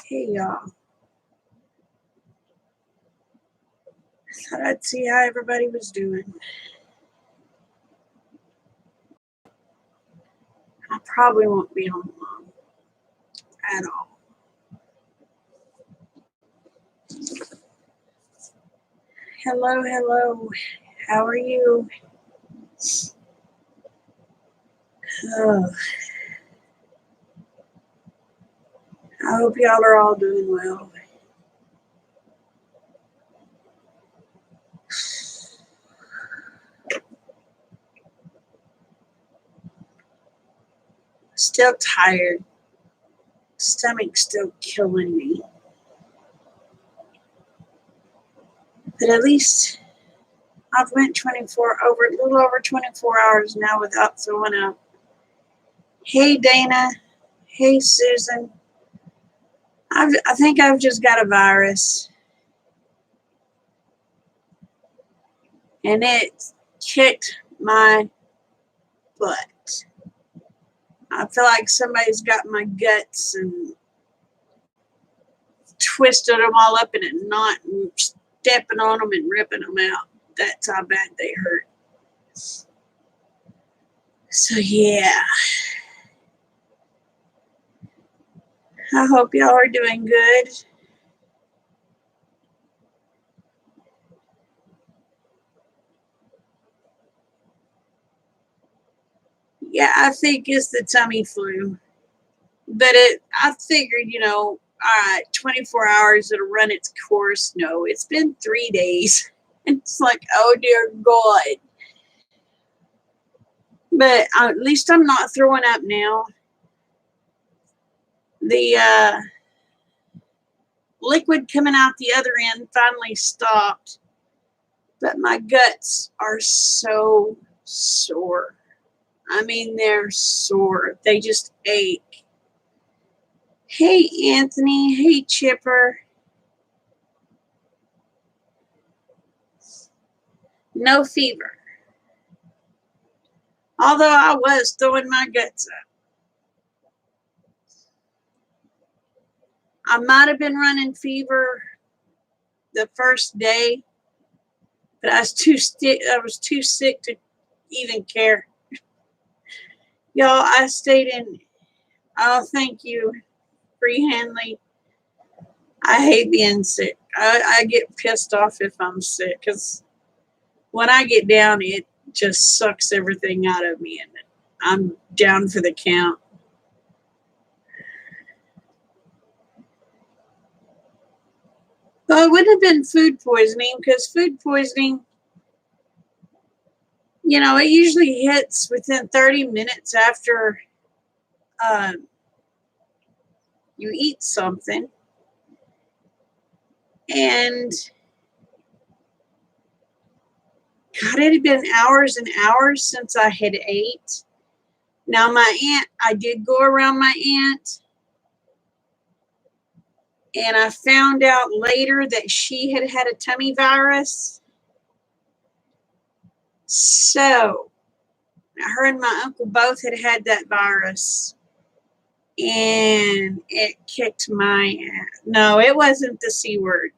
Hey y'all. I thought I'd see how everybody was doing. I probably won't be on long at all. Hello, hello. How are you? Oh, I hope y'all are all doing well. Still tired. Stomach's still killing me. But at least I've went a little over 24 hours now without throwing up. Hey Dana. Hey Susan. I think I've just got a virus. And it kicked my butt. I feel like somebody's got my guts and twisted them all up in a knot and stepping on them and ripping them out. That's how bad they hurt. So yeah, I hope y'all are doing good. Yeah, I think it's the tummy flu. But I figured, all right, 24 hours, it'll run its course. No, it's been 3 days. It's like, oh dear God. But at least I'm not throwing up now. The liquid coming out the other end finally stopped. But my guts are so sore. I mean, they're sore. They just ache. Hey, Anthony. Hey, Chipper. No fever. Although I was throwing my guts up. I might have been running fever the first day, but I was too sick to even care. Y'all, I stayed in. Oh, thank you, Free Hanley. I hate being sick. I get pissed off if I'm sick because when I get down, it just sucks everything out of me, and I'm down for the count. Well, it wouldn't have been food poisoning because food poisoning, it usually hits within 30 minutes after you eat something. And God, it had been hours and hours since I had ate. Now, I did go around my aunt, and I found out later that she had had a tummy virus. So, her and my uncle both had that virus, and it kicked my ass. No, it wasn't the C word.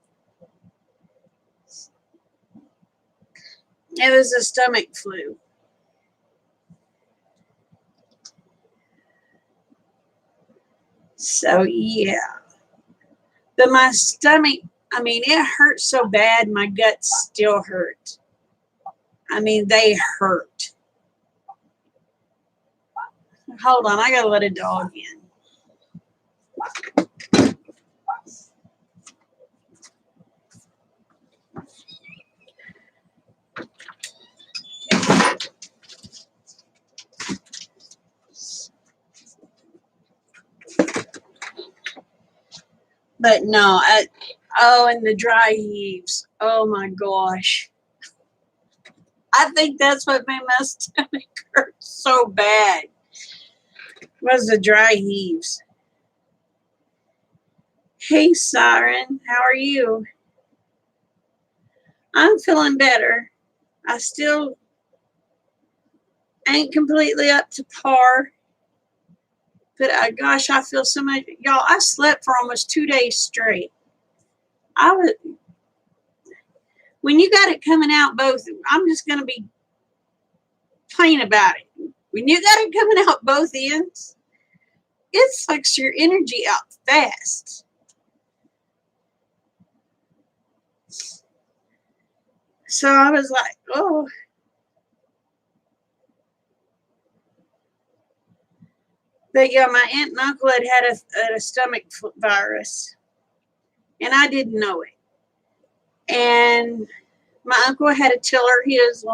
It was a stomach flu. So, yeah. But my stomach, it hurt so bad, my guts still hurt. They hurt. Hold on, I gotta let a dog in. But no, and the dry heaves. Oh my gosh. I think that's what made my stomach hurt so bad. Was the dry heaves. Hey, Siren, how are you? I'm feeling better. I still ain't completely up to par, But gosh, I feel so much. Y'all, I slept for almost 2 days straight. I was, when you got it coming out both, I'm just going to be plain about it. When you got it coming out both ends, it sucks your energy out fast. So I was like, oh. But yeah, my aunt and uncle had a stomach virus, and I didn't know it. And my uncle had to tell her he was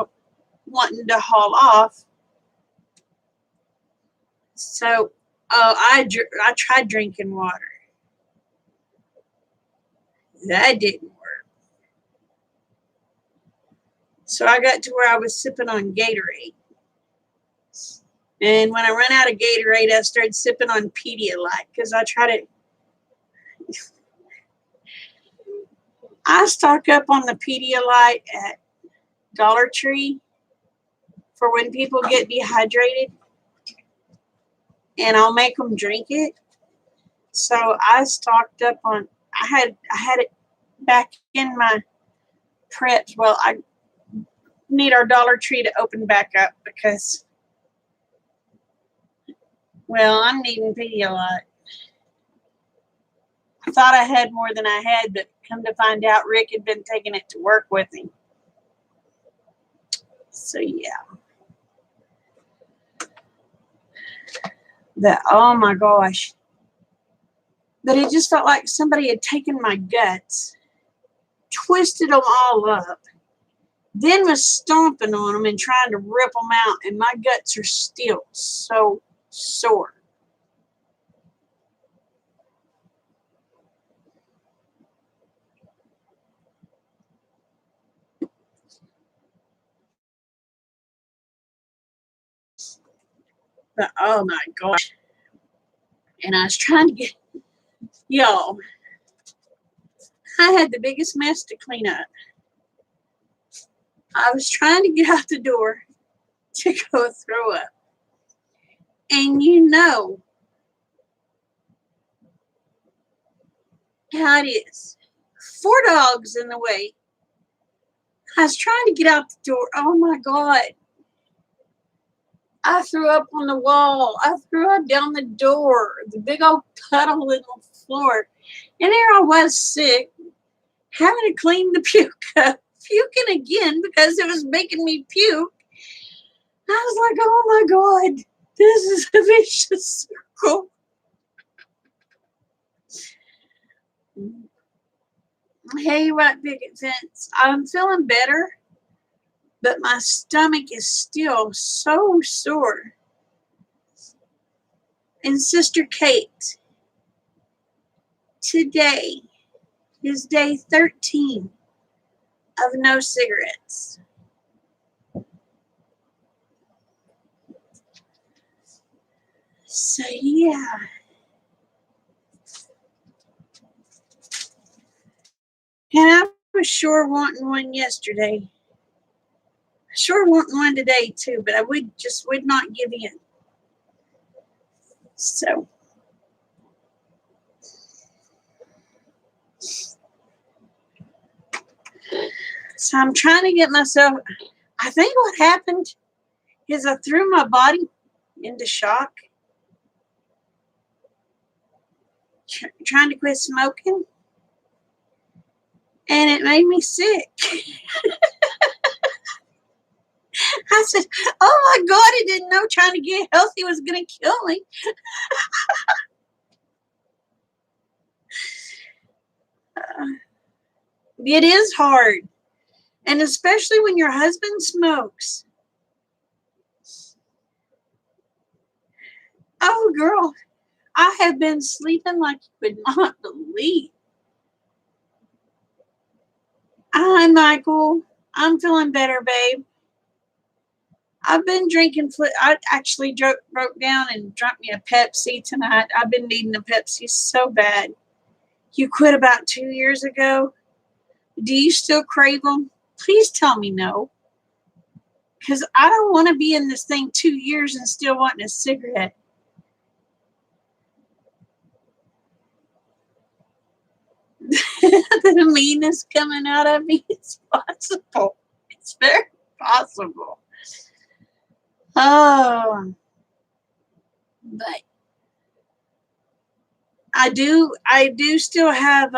wanting to haul off. So I tried drinking water. That didn't work. So I got to where I was sipping on Gatorade. And when I ran out of Gatorade, I started sipping on Pedialyte because I stock up on the Pedialyte at Dollar Tree for when people get dehydrated, and I'll make them drink it. So I stocked up on. I had it back in my preps. Well, I need our Dollar Tree to open back up because, well, I'm needing Pedialyte. I thought I had more than I had, but come to find out, Rick had been taking it to work with him. So yeah. Oh my gosh. But it just felt like somebody had taken my guts, twisted them all up, then was stomping on them and trying to rip them out, and my guts are still so sore. But oh my gosh. And I was trying to get, y'all, I had the biggest mess to clean up. I was trying to get out the door to go throw up. And you know how it is. 4 dogs in the way. I was trying to get out the door. Oh my God. I threw up on the wall. I threw up down the door. The big old puddle in the floor. And there I was sick, having to clean the puke up, puking again because it was making me puke. I was like, oh my God, this is a vicious circle. Hey, White Picket Fence, I'm feeling better, but my stomach is still so sore. And Sister Kate, today is day 13 of no cigarettes. So yeah. And I was sure wanting one yesterday. Sure wanting one today too, but I would not give in. So I'm trying to get myself. I think what happened is I threw my body into shock, trying to quit smoking, and it made me sick. I said, oh my God, I didn't know trying to get healthy was going to kill me. It is hard, and especially when your husband smokes. Oh, girl, I have been sleeping like you would not believe. Hi, Michael. I'm feeling better, babe. I've been drinking. I actually broke down and drank me a Pepsi tonight. I've been needing a Pepsi so bad. You quit about 2 years ago. Do you still crave them? Please tell me no. Because I don't want to be in this thing 2 years and still wanting a cigarette. the meanness coming out of me. It's possible. It's very possible. Oh, but I do still have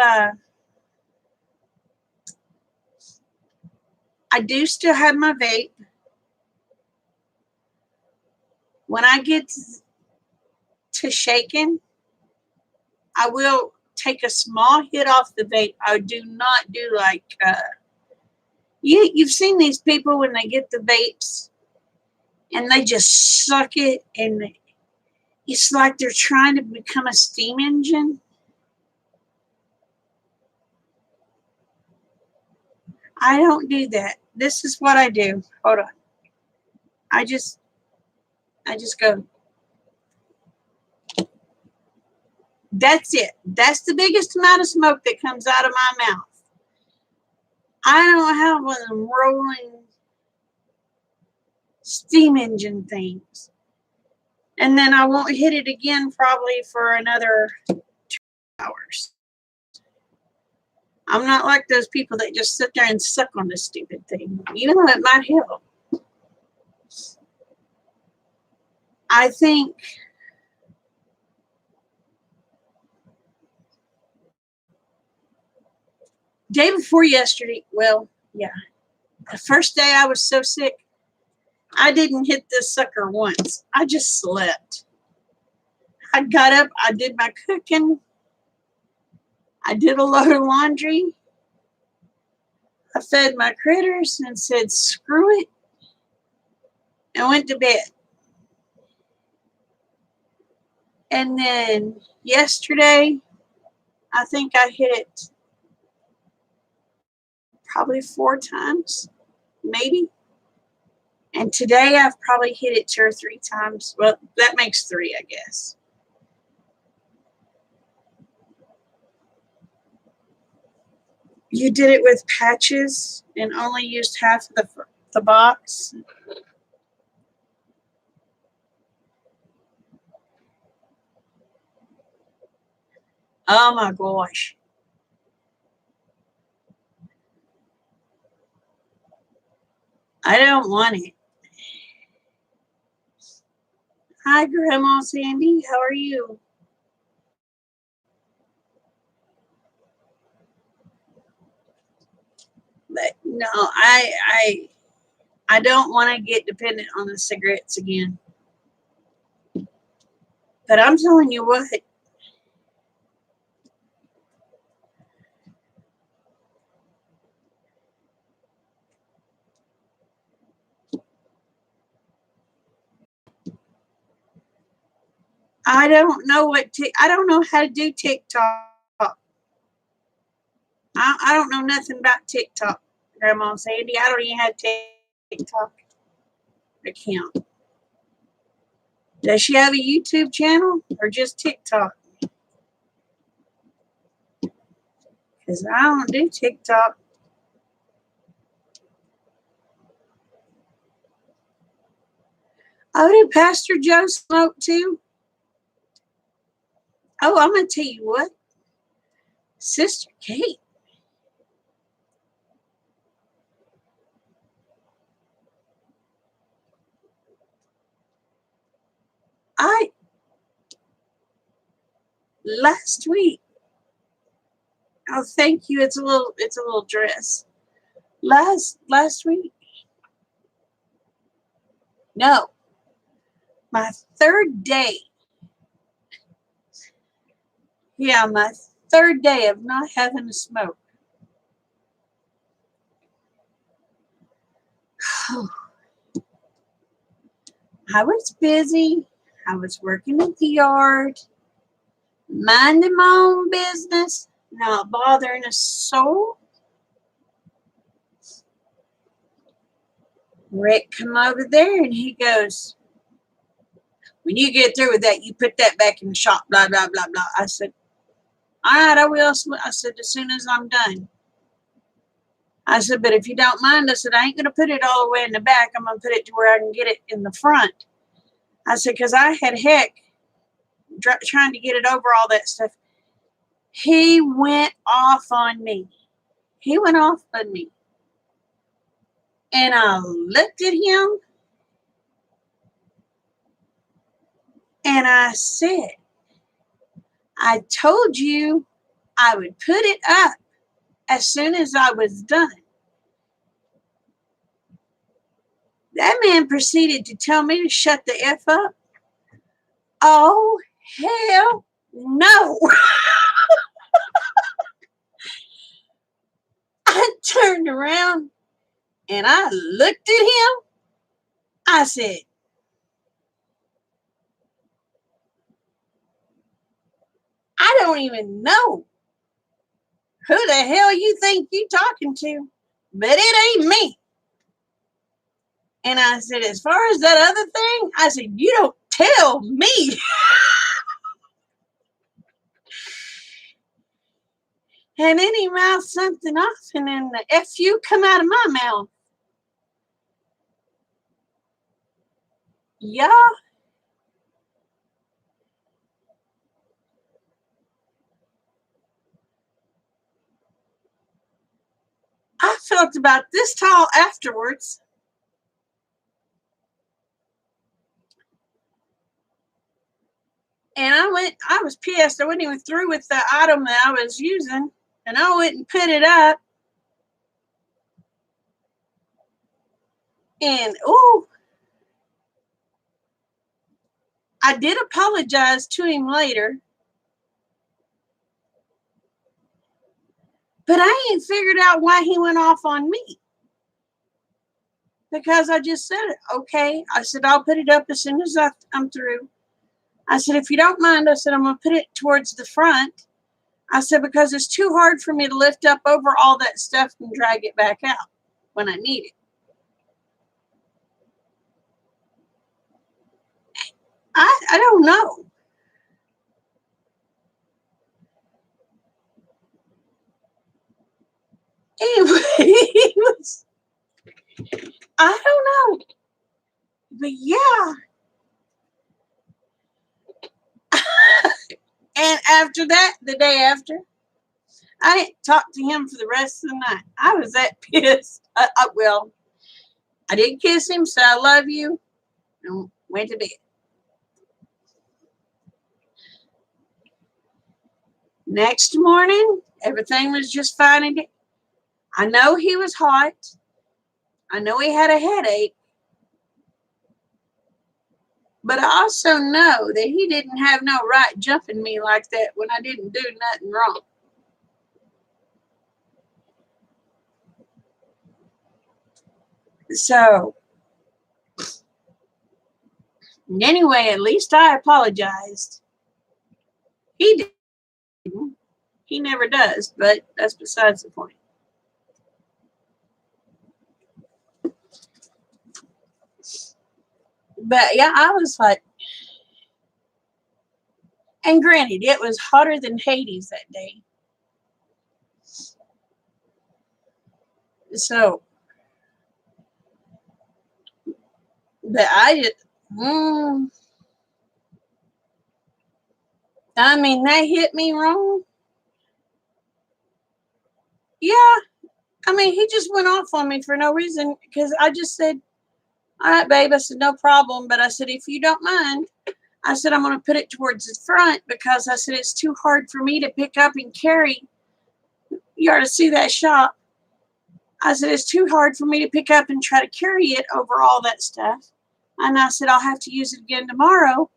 I do still have my vape. When I get to shaking, I will take a small hit off the vape. I do not do like you've seen these people when they get the vapes and they just suck it, and it's like they're trying to become a steam engine. I don't do that. This is what I do. Hold on. I just go. That's it. That's the biggest amount of smoke that comes out of my mouth. I don't have one of them rolling steam engine things. And then I won't hit it again probably for another 2 hours. I'm not like those people that just sit there and suck on this stupid thing, even though it might help. I think day before yesterday, well, yeah, the first day I was so sick, I didn't hit this sucker once. I just slept. I got up, I did my cooking, I did a load of laundry, I fed my critters and said, screw it, and went to bed. And then yesterday, I think I hit it probably 4 times, maybe. And today I've probably hit it 2 or 3 times. Well, that makes 3, I guess. You did it with patches and only used half of the box. Oh my gosh. I don't want it. Hi, Grandma Sandy. How are you? But no, I don't want to get dependent on the cigarettes again. But I'm telling you what, I don't know I don't know how to do TikTok. I don't know nothing about TikTok, Grandma Sandy. I don't even have TikTok account. Does she have a YouTube channel or just TikTok? Because I don't do TikTok. Oh, did Pastor Joe smoke too? Oh, I'm going to tell you what. Sister Kate. I last week. Oh, thank you. It's a little dress. Last week. No. My 3rd day. Yeah, my 3rd day of not having a smoke. I was busy. I was working at the yard, minding my own business, not bothering a soul. Rick come over there and he goes, when you get through with that, you put that back in the shop, blah, blah, blah, blah. I said, all right, I will. I said, as soon as I'm done. I said, but if you don't mind, I said, I ain't going to put it all the way in the back. I'm going to put it to where I can get it in the front. I said, because I had heck trying to get it over all that stuff. He went off on me. He went off on me. And I looked at him and I said, I told you I would put it up as soon as I was done. That man proceeded to tell me to shut the F up. Oh, hell no. I turned around and I looked at him. I said, I don't even know who the hell you think you talking to, but it ain't me. And I said, as far as that other thing, I said, you don't tell me. And then he mouthed something off, and then the F-U come out of my mouth. Yeah. I felt about this tall afterwards. And I was pissed. I wasn't even through with the item that I was using. And I went and put it up. And, I did apologize to him later. But I ain't figured out why he went off on me. Because I just said, okay. I said, I'll put it up as soon as I'm through. I said, if you don't mind, I said, I'm going to put it towards the front. I said, because it's too hard for me to lift up over all that stuff and drag it back out when I need it. I don't know. Anyway, I don't know. But yeah. And after that, the day after, I didn't talk to him for the rest of the night. I was that pissed. Well, I did kiss him, so I love you, and went to bed. Next morning, everything was just fine again. I know he was hot. I know he had a headache. But I also know that he didn't have no right jumping me like that when I didn't do nothing wrong. So, anyway, at least I apologized. He didn't. He never does, but that's besides the point. But yeah, I was like, and granted, it was hotter than Hades that day. So, but I just, I mean, that hit me wrong. Yeah, I mean, he just went off on me for no reason because I just said, all right, babe. I said, no problem. But I said, if you don't mind, I said, I'm going to put it towards the front because I said, it's too hard for me to pick up and carry. You ought to see that shop. I said, it's too hard for me to pick up and try to carry it over all that stuff. And I said, I'll have to use it again tomorrow.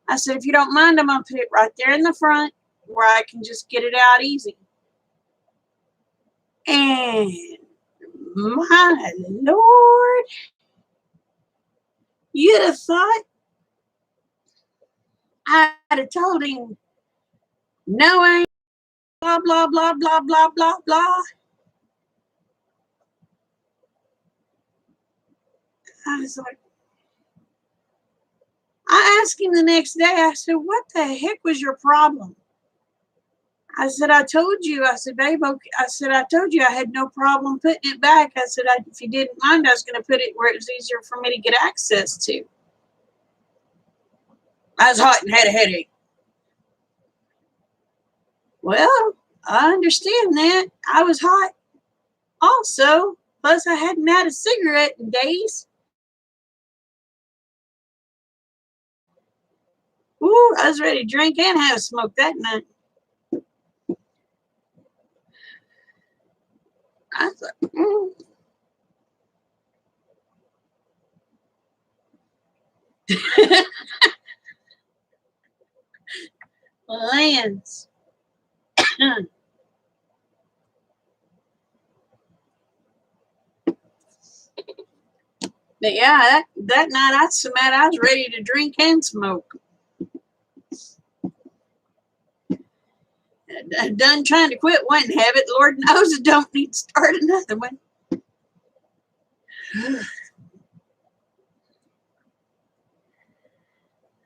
I said, if you don't mind, I'm going to put it right there in the front where I can just get it out easy. And my Lord, you'd have thought I'd have told him, no, I ain't, blah, blah, blah, blah, blah, blah, blah. I was like, I asked him the next day, I said, what the heck was your problem? I said, I told you. I said, babe, okay. I said, I told you I had no problem putting it back. I said, if you didn't mind, I was going to put it where it was easier for me to get access to. I was hot and had a headache. Well, I understand that. I was hot also. Plus, I hadn't had a cigarette in days. Ooh, I was ready to drink and have a smoke that night. I thought, Lance. But yeah, that night I was mad. I was ready to drink and smoke. Done trying to quit one habit. Lord knows I don't need to start another one.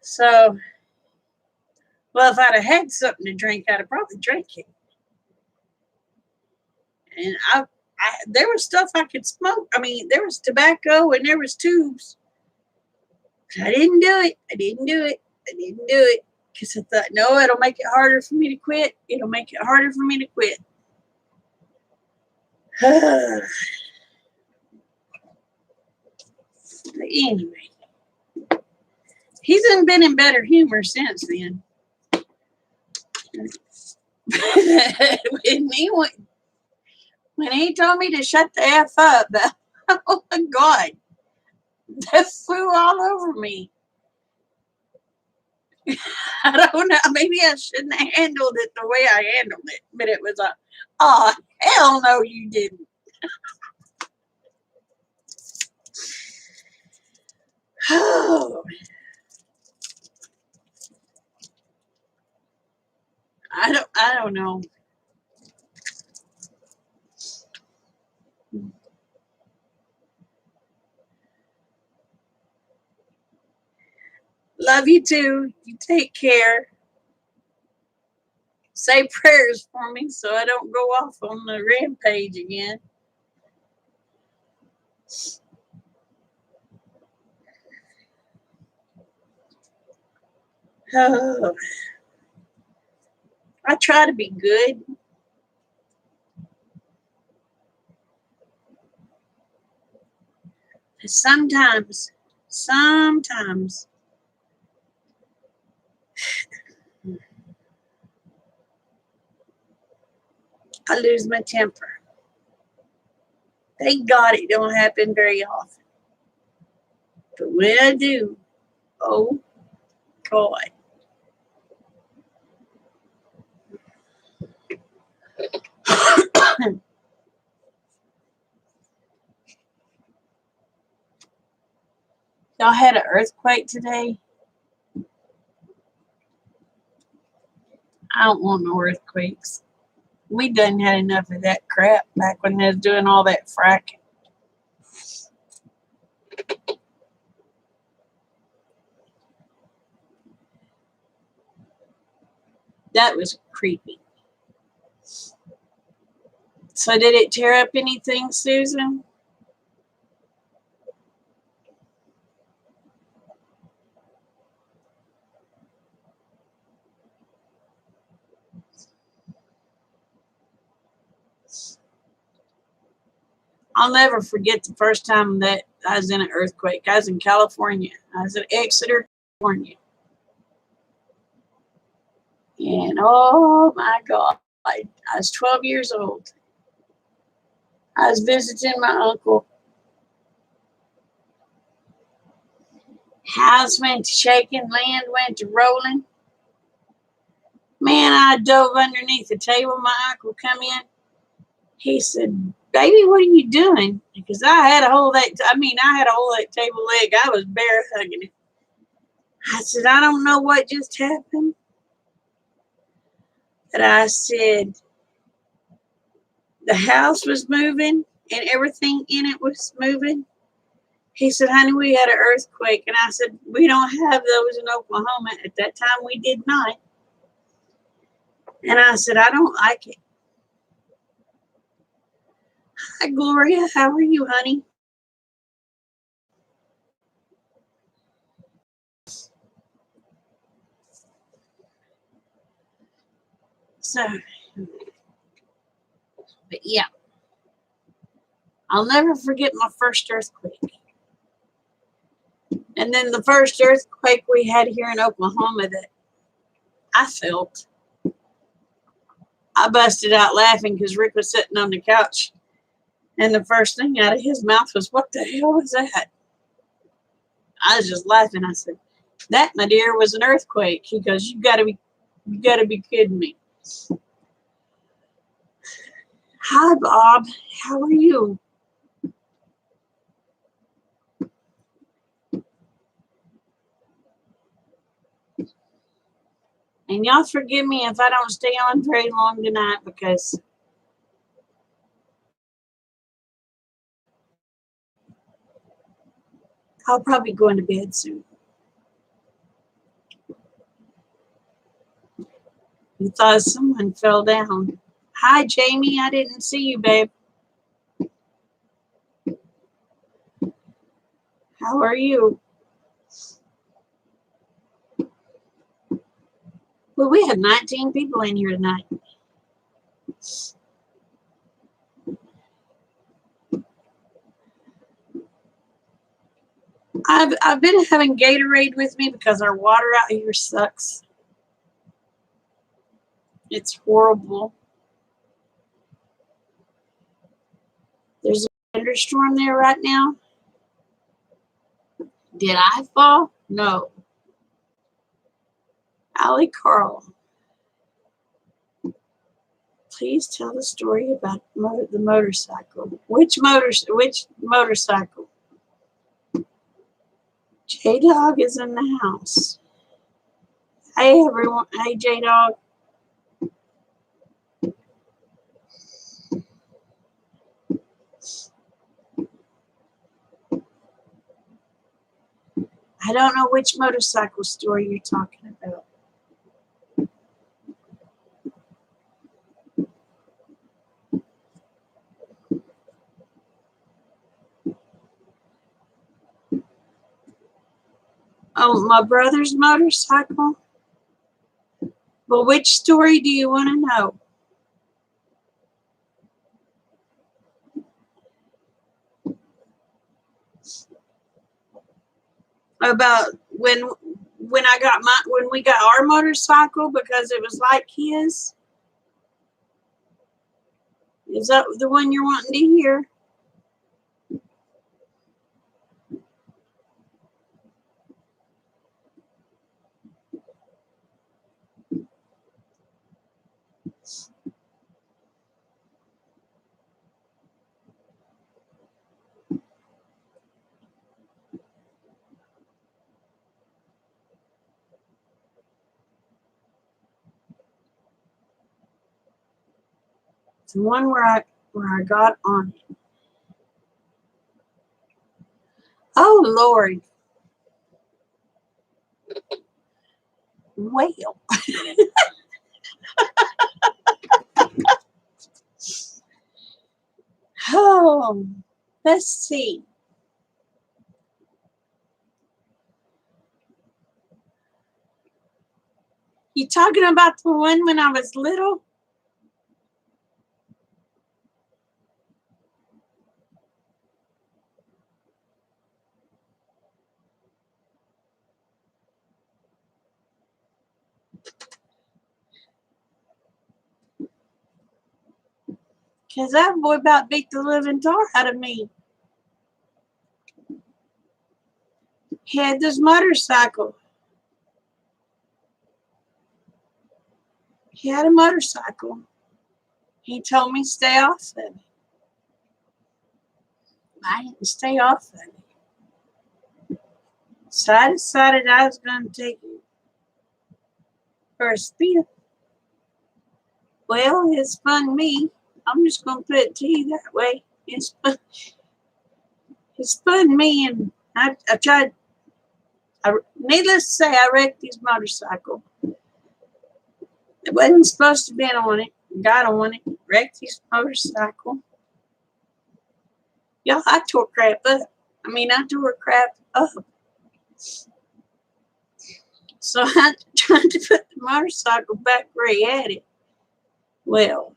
So, well, if I'd have had something to drink, I'd have probably drank it. And there was stuff I could smoke. I mean, there was tobacco and there was tubes. But I didn't do it. I didn't do it. I didn't do it because I thought, no, it'll make it harder for me to quit. It'll make it harder for me to quit. But anyway, he's been in better humor since then. when he told me to shut the F up, oh my God, that flew all over me. I don't know. Maybe I shouldn't have handled it the way I handled it, but it was like, oh, hell no, you didn't. Oh, I don't know. Love you too. You take care. Say prayers for me so I don't go off on the rampage again. Oh, I try to be good. Sometimes I lose my temper. Thank God it don't happen very often. But when I do, oh God. Y'all had an earthquake today? I don't want no earthquakes. We done had enough of that crap back when they was doing all that fracking. That was creepy. So did it tear up anything, Susan? I'll never forget the first time that I was in an earthquake. I was in California. I was in Exeter, California. And oh my God, I was 12 years old. I was visiting my uncle. House went to shaking, land went to rolling. Man, I dove underneath the table. My uncle come in. He said, "Baby, what are you doing?" Because I had a hold that. I had a hold that table leg. I was bear hugging it. I said, "I don't know what just happened," but I said the house was moving and everything in it was moving. He said, "Honey, we had an earthquake," and I said, "We don't have those in Oklahoma. At that time, we did not." And I said, "I don't like it." Hi, Gloria. How are you, honey? So, but yeah, I'll never forget my first earthquake. And then the first earthquake we had here in Oklahoma that I felt. I busted out laughing because Rick was sitting on the couch. And the first thing out of his mouth was, "What the hell was that?" I was just laughing. I said, "That, my dear, was an earthquake." He goes, you gotta be kidding me." Hi, Bob. How are you? And y'all forgive me if I don't stay on very long tonight because I'll probably go into bed soon. You thought someone fell down. Hi, Jamie. I didn't see you, babe. How are you? Well, we have 19 people in here tonight. I've been having Gatorade with me because our water out here sucks. It's horrible. There's a thunderstorm there right now. Did I fall? No. Allie Carl, please tell the story about the motorcycle. Which motorcycle? J Dog is in the house. Hey everyone. Hey J Dog. I don't know which motorcycle story you're talking about. Oh, my brother's motorcycle? Well, which story do you want to know? About when we got our motorcycle because it was like his? Is that the one you're wanting to hear? The one where I got on it. Oh Lord. Well. Oh, let's see. You talking about the one when I was little? Because that boy about beat the living tar out of me. He had this motorcycle. He had a motorcycle. He told me stay off of it. I didn't stay off of it. So I decided I was going to take it for a spin. Well, it spun me. I'm just going to put it to you that way. It spun me, and I tried. Needless to say, I wrecked his motorcycle. It wasn't supposed to be on it. Got on it. Wrecked his motorcycle. Y'all, I tore crap up. I tore crap up. So I tried to put the motorcycle back where he had it. Well,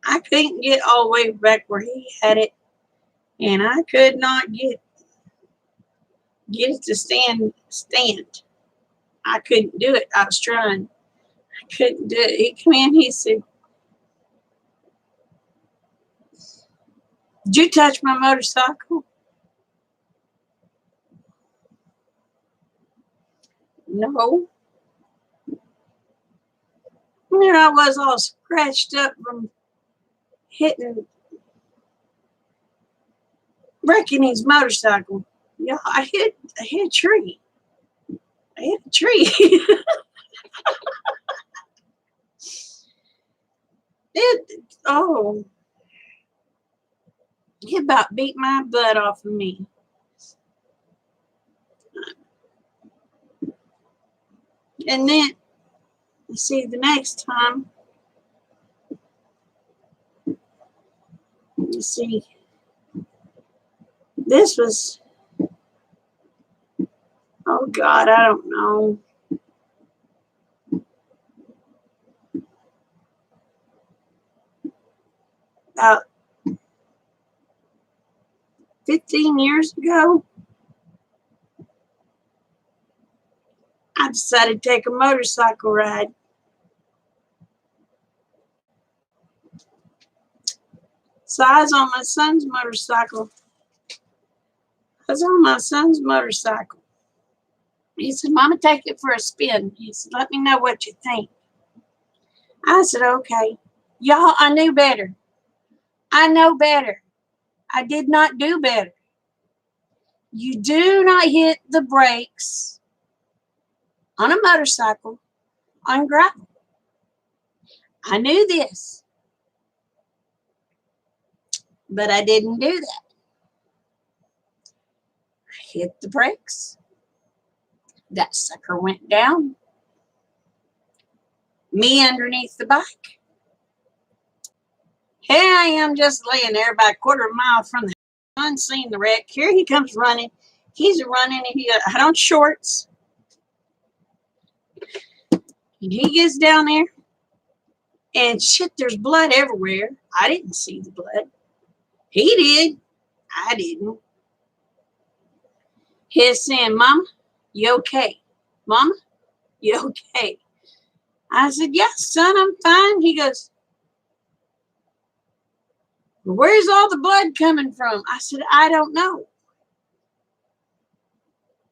I couldn't get all the way back where he had it, and I could not get it to stand. I couldn't do it. I was trying. I couldn't do it. He came in, he said, "Did you touch my motorcycle?" No. There I was all scratched up from wrecking his motorcycle. Yeah, I hit a tree. I hit a tree. it oh, he about beat my butt off of me. And then, see, the next time, you see, this was, oh God, I don't know, about 15 years ago. I decided to take a motorcycle ride. So I was on my son's motorcycle. He said, "Mama, take it for a spin." He said, "Let me know what you think." I said, "Okay." Y'all, I knew better. I know better. I did not do better. You do not hit the brakes on a motorcycle on gravel. I knew this, but I didn't do that. I hit the brakes. That sucker went down. Me underneath the bike. Here I am just laying there about a quarter of a mile from the unseen the wreck. Here he comes running. He's running and he had on shorts. And he gets down there and shit, there's blood everywhere. I didn't see the blood. He did. I didn't. He's saying, "Mama, you okay? Mama, you okay?" I said, "Yeah, son, I'm fine." He goes, "Where's all the blood coming from?" I said, "I don't know."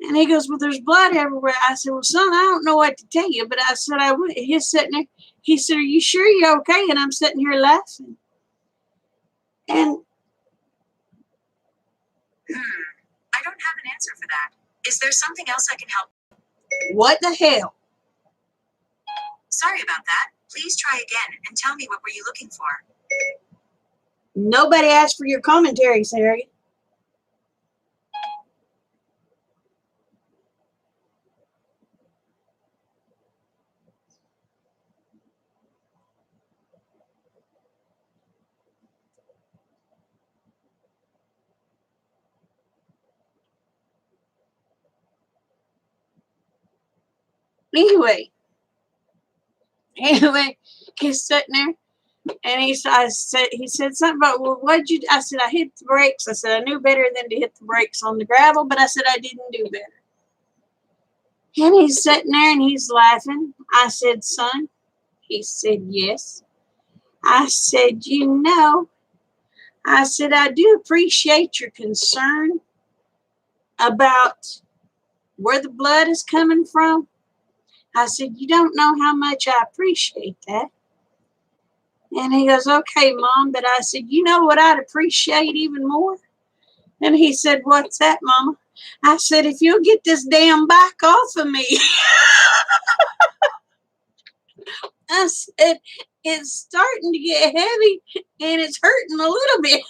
And he goes, "Well, there's blood everywhere." I said, "Well, son, I don't know what to tell you," but I said, "I would." He's sitting there. He said, "Are you sure you're okay?" And I'm sitting here laughing. And I don't have an answer for that. Is there something else I can help? what the hell? Sorry about that. Please try again and tell me what were you looking for? Nobody asked for your commentary, Sarah. Anyway, he's sitting there, and he said something about, "Well, what'd you?" I said, "I hit the brakes." I said, "I knew better than to hit the brakes on the gravel," but I said I didn't do better. And he's sitting there and he's laughing. I said, "Son?" He said, "Yes." I said, I said, "I do appreciate your concern about where the blood is coming from." I said, "You don't know how much I appreciate that." And he goes, "Okay, Mom." But I said, "You know what I'd appreciate even more?" And he said, "What's that, Mama?" I said, "If you'll get this damn bike off of me." I said, "It's starting to get heavy and it's hurting a little bit."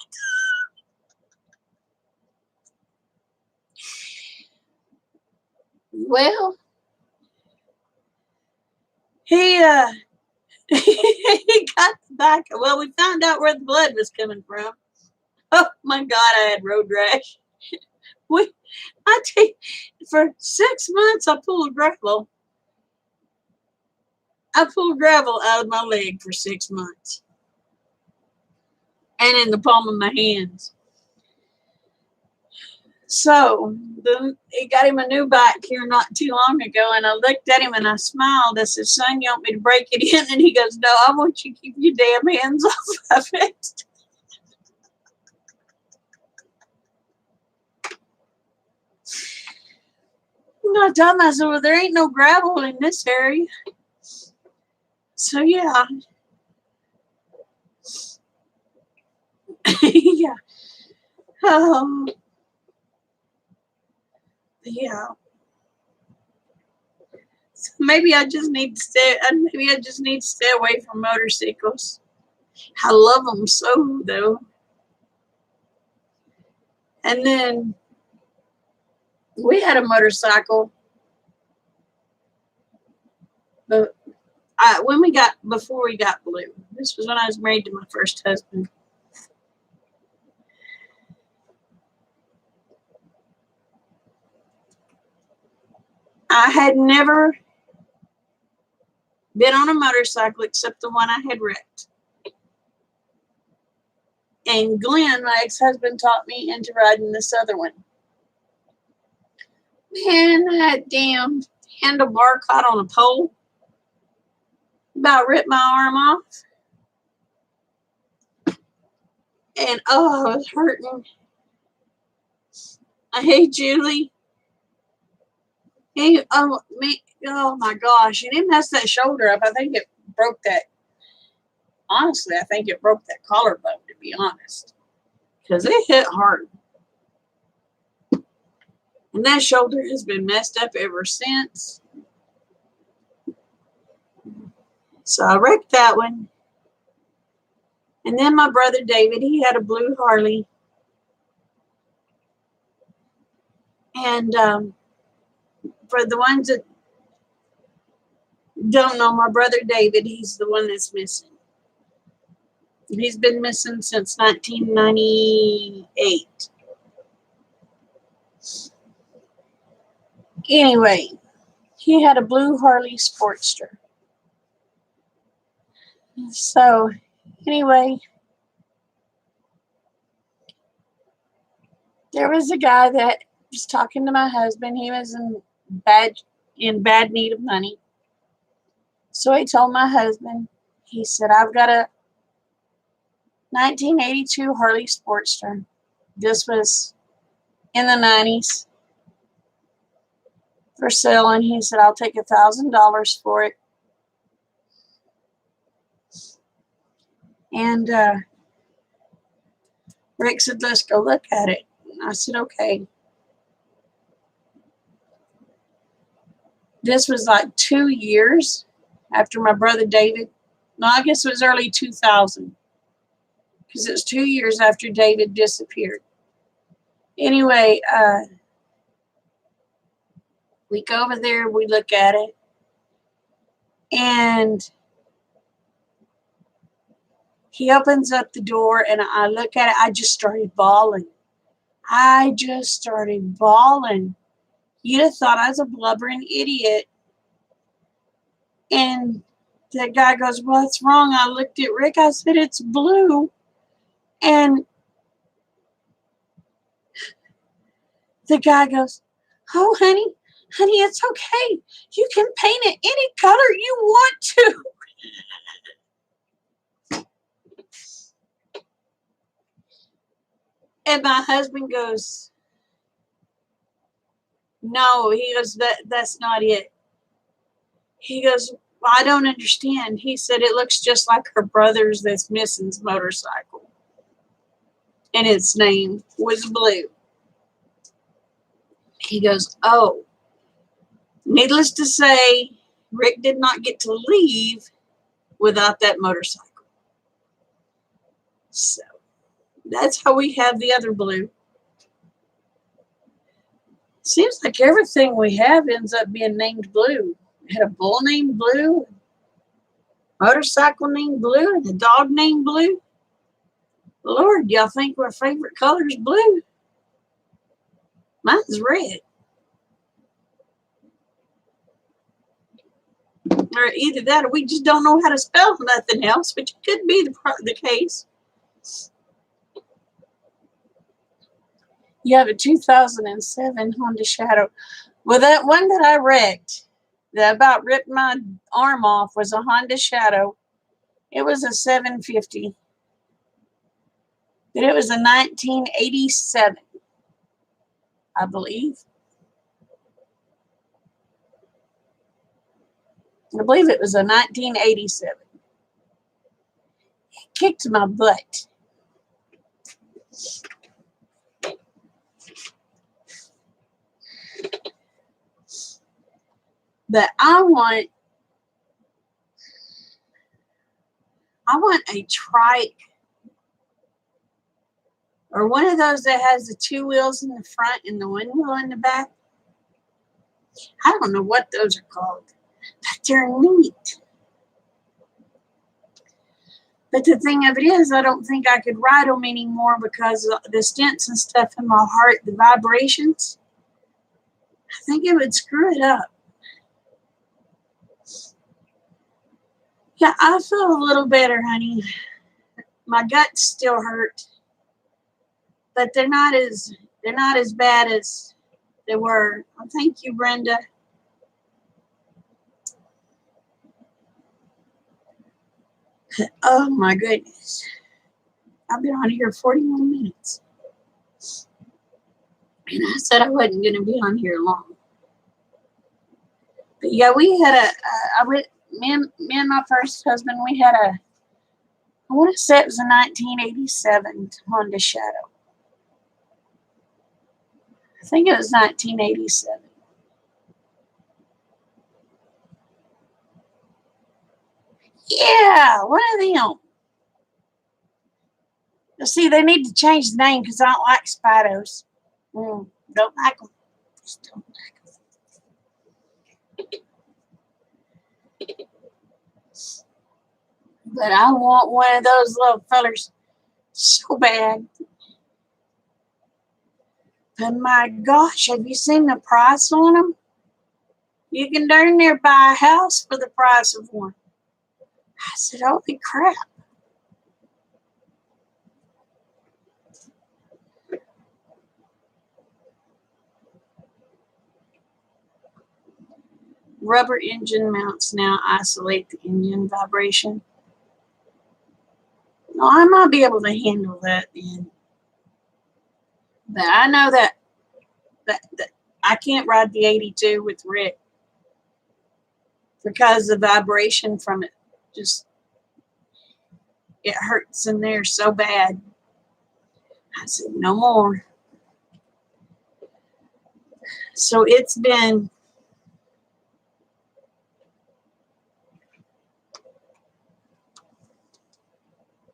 Well, he he got the bike. Well, we found out where the blood was coming from. Oh my God, I had road rash. I tell you, for 6 months I pulled gravel. I pulled gravel out of my leg for 6 months and in the palm of my hands. So he got him a new bike here not too long ago, and I looked at him and I smiled. I said, "Son, you want me to break it in?" And he goes, "No, I want you to keep your damn hands off of it." I told him, I said, "Well, there ain't no gravel in this area." So yeah, yeah, um, yeah. So maybe I just need to stay. Maybe I just need to stay away from motorcycles. I love them so though. And then we had a motorcycle, but before we got blue. This was when I was married to my first husband. I had never been on a motorcycle except the one I had wrecked. And Glenn, my ex-husband, taught me into riding this other one. Man, that damn handlebar caught on a pole. About ripped my arm off. And oh, I was hurting. Hey, Julie. Hey, oh my gosh. And it messed that shoulder up. I think it broke that. Honestly, I think it broke that collarbone, to be honest. Because it hit hard. And that shoulder has been messed up ever since. So I wrecked that one. And then my brother David, he had a blue Harley. And for the ones that don't know, my brother David, he's the one that's missing. He's been missing since 1998. Anyway, he had a blue Harley Sportster. So, anyway, there was a guy that was talking to my husband. He was in bad need of money. So he told my husband, he said, "I've got a 1982 Harley Sportster." This was in the 90s for sale, and he said, "I'll take $1,000 for it." And Rick said, "Let's go look at it." And I said, "Okay." This was like 2 years after my brother David. No, I guess it was early 2000 because it was 2 years after David disappeared. Anyway, we go over there, we look at it, and he opens up the door, and I look at it. I just started bawling. You'd have thought I was a blubbering idiot. And the guy goes, "What's wrong?" I looked at Rick. I said, "It's blue." And the guy goes, "Oh, honey, it's okay. You can paint it any color you want to." And my husband goes, "No," he goes, that's not it." He goes, "Well, I don't understand." He said, "It looks just like her brother's that's missing's motorcycle. And its name was blue." He goes, "Oh." Needless to say, Rick did not get to leave without that motorcycle. So that's how we have the other blue. Seems like everything we have ends up being named blue. We had a bull named Blue, a motorcycle named Blue, and a dog named Blue. Lord, y'all think our favorite color is blue? Mine's red. Or either that or we just don't know how to spell nothing else, which could be the case. You have a 2007 Honda Shadow. Well, that one that I wrecked, that about ripped my arm off, was a Honda Shadow. It was a 750. But it was a 1987, I believe. I believe it was a 1987. It kicked my butt. But I want a trike, or one of those that has the two wheels in the front and the one wheel in the back. I don't know what those are called, but they're neat. But the thing of it is, I don't think I could ride them anymore because of the stents and stuff in my heart, the vibrations. I think it would screw it up. Yeah, I feel a little better, honey. My guts still hurt, but they're not as bad as they were. Oh, thank you, Brenda. Oh my goodness. I've been on here 41 minutes. And I said I wasn't going to be on here long. But yeah, we had me and my first husband, we had I want to say it was a 1987 Honda Shadow. I think it was 1987. Yeah, one of them. See, they need to change the name because I don't like Spidos. Don't like them. Just don't like them. But I want one of those little fellers so bad. But my gosh, have you seen the price on them? You can darn near buy a house for the price of one. I said, holy crap. Rubber engine mounts now isolate the engine vibration. Well, I might be able to handle that then. But I know that I can't ride the 82 with Rick because the vibration from it just, it hurts in there so bad. I said, no more. So it's been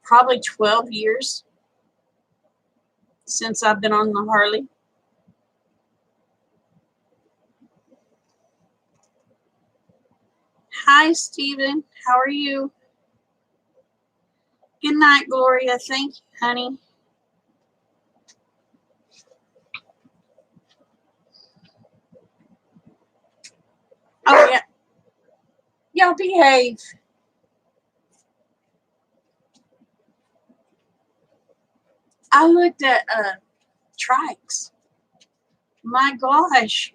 probably 12 years since I've been on the Harley. Hi, Stephen. How are you? Good night, Gloria. Thank you, honey. Oh, yeah. Y'all behave. I looked at trikes. My gosh,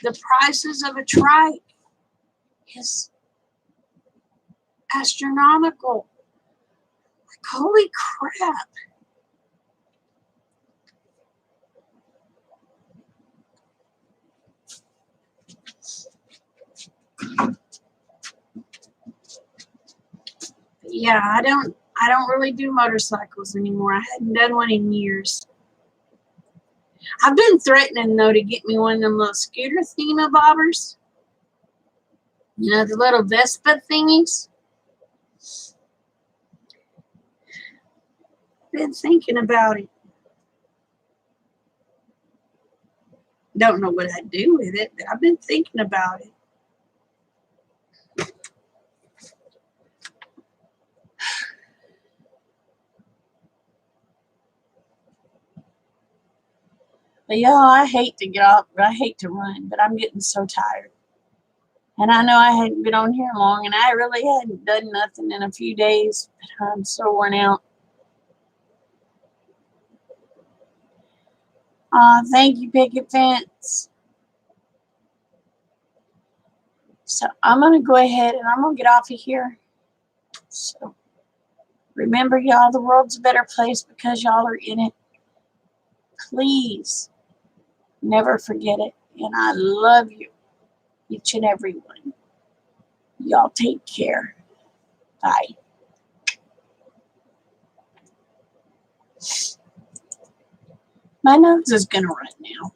the prices of a trike is astronomical. Like, holy crap. Yeah, I don't really do motorcycles anymore. I hadn't done one in years. I've been threatening though to get me one of them little scooter thingamabobbers. You know, the little Vespa thingies. Been thinking about it. Don't know what I'd do with it, but I've been thinking about it. But yeah, I hate to get off, I hate to run, but I'm getting so tired. And I know I hadn't been on here long, and I really hadn't done nothing in a few days, but I'm so worn out. Thank you, Picket Fence. So I'm going to go ahead and I'm going to get off of here. So remember, y'all, the world's a better place because y'all are in it. Please never forget it. And I love you, each and every one. Y'all take care. Bye. My nose is going to run now.